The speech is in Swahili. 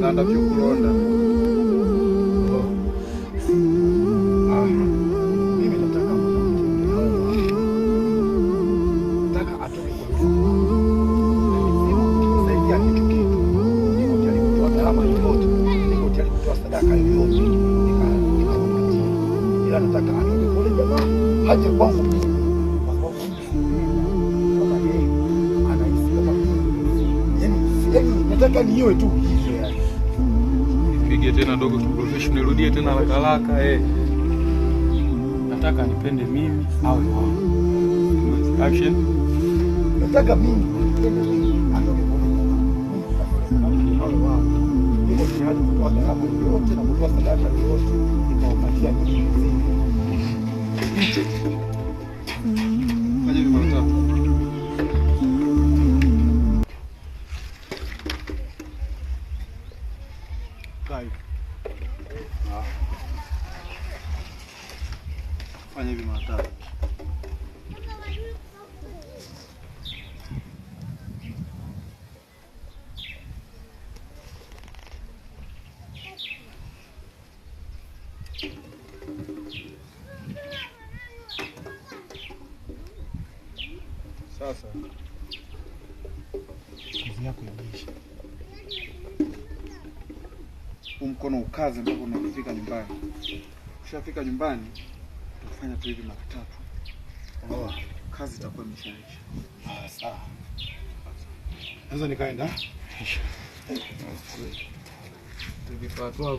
anaanda kulonda. Mimi nataka atoke kwa saidia kitu kitu. Niko tayari kutoa gharama yoyote, niko tayari kutoa sadaka yoyote, ila nataka atoke kwa jamaa haje kwangu mimi. Nataka niwe tu hivyo. Nipige tena dogo kiprofessional, nirudie tena haraka. Nataka nipende mimi au wangu. Action. Nataka mimi nipende mimi atoke kwa mimi au wangu. Niko tayari kutoa gharama yoyote na kutoa sadaka yoyote nikawapatia nyinyi. Fanya hivi mara tatu. Fanya hivi mara tatu. Sasa kazi yako imeisha. Mkono ukaze mpaka unafika nyumbani. Ukishafika nyumbani utafanya tu hivi mara tatu. Kazi itakuwa imeshaisha. Sawa. Sasa nikaenda. Tukifuatua